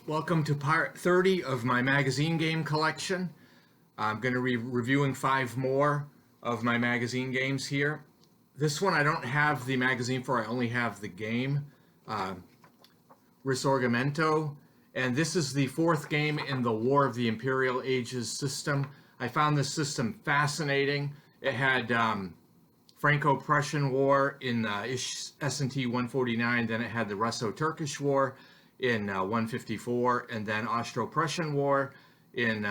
Welcome to part 30 of my magazine game collection. I'm going to be reviewing 5 more of my magazine games here. This one I don't have the magazine for, I only have the game, Risorgimento, and this is the 4th game in the War of the Imperial Ages system. I found this system fascinating. It had Franco-Prussian War in S&T 149, then it had the Russo-Turkish War in 154, and then Austro-Prussian War in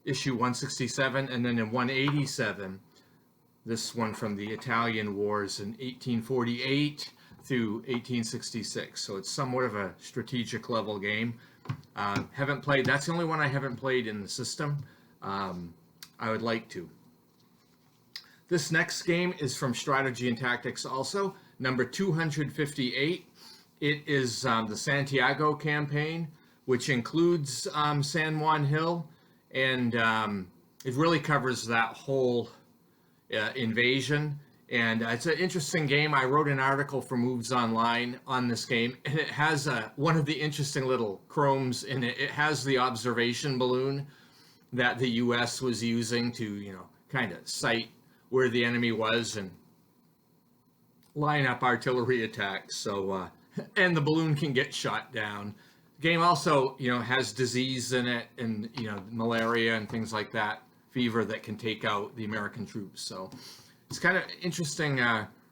issue 167, and then in 187, this one from the Italian Wars in 1848 through 1866. So it's somewhat of a strategic level game. Haven't played, that's the only one I haven't played in the system. I would like to. This next game is from Strategy and Tactics also, number 258. It is the Santiago campaign, which includes San Juan Hill, and it really covers that whole invasion. And it's an interesting game. I wrote an article for Moves Online on this game, and it has one of the interesting little chromes in it. It has the observation balloon that the U.S. was using to, kind of sight where the enemy was and line up artillery attacks. So, and the balloon can get shot down. The game also, has disease in it, and malaria and things like that, fever that can take out the American troops. So it's kind of interesting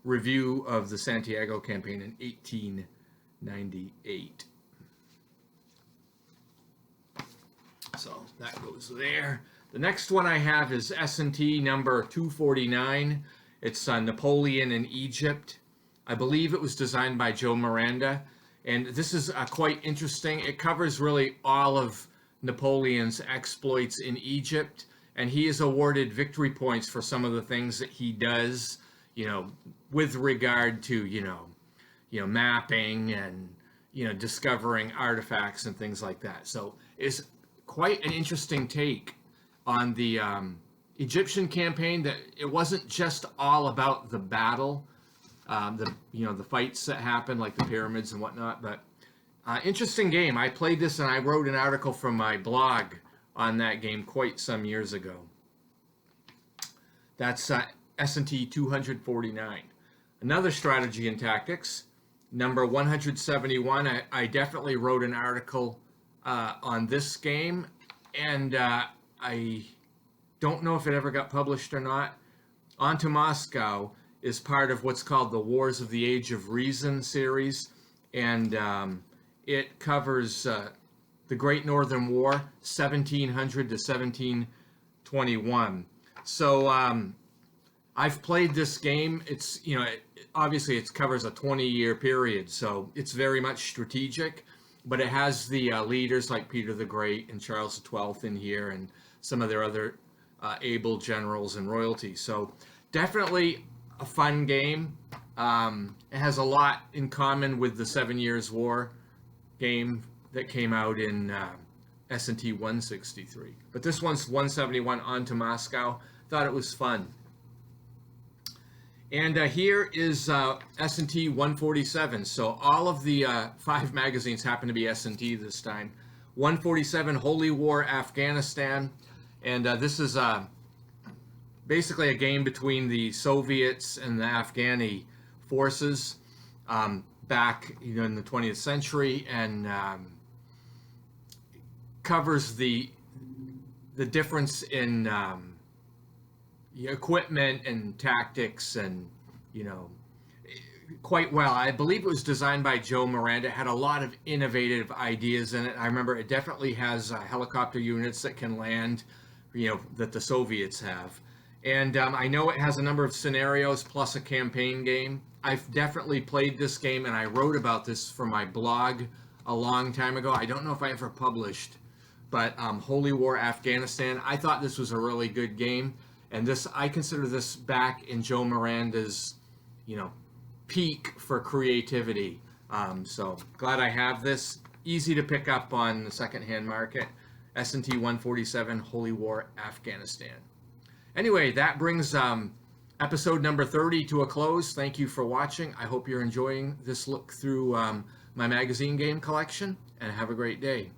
review of the Santiago campaign in 1898. So that goes there. The next one I have is S&T number 249. It's Napoleon in Egypt. I believe it was designed by Joe Miranda, and this is quite interesting. It covers really all of Napoleon's exploits in Egypt, and he is awarded victory points for some of the things that he does, with regard to, mapping and, discovering artifacts and things like that. So it's quite an interesting take on the Egyptian campaign, that it wasn't just all about the battle, the fights that happened, like the pyramids and whatnot, but interesting game. I played this and I wrote an article from my blog on that game quite some years ago. That's S&T 249. Another Strategy and Tactics, number 171. I definitely wrote an article on this game, and I don't know if it ever got published or not. On to Moscow is part of what's called the Wars of the Age of Reason series, and it covers the Great Northern War, 1700 to 1721. So I've played this game. It's, obviously it covers a 20-year period, so it's very much strategic, but it has the leaders like Peter the Great and Charles XII in here, and some of their other able generals and royalty. So definitely a fun game. It has a lot in common with the 7 Years' War game that came out in S&T 163. But this one's 171, On to Moscow. Thought it was fun. And here is S&T 147. So all of the 5 magazines happen to be S&T this time. 147, Holy War, Afghanistan. And this is basically a game between the Soviets and the Afghani forces back in the 20th century, and covers the difference in equipment and tactics, and quite well. I believe it was designed by Joe Miranda. It had a lot of innovative ideas in it. I remember it definitely has helicopter units that can land, that the Soviets have. And I know it has a number of scenarios plus a campaign game. I've definitely played this game, and I wrote about this for my blog a long time ago. I don't know if I ever published, but Holy War, Afghanistan, I thought this was a really good game. And I consider this back in Joe Miranda's, peak for creativity. So glad I have this. Easy to pick up on the secondhand market. S&T 147, Holy War, Afghanistan. Anyway, that brings episode number 30 to a close. Thank you for watching. I hope you're enjoying this look through my magazine game collection, and have a great day.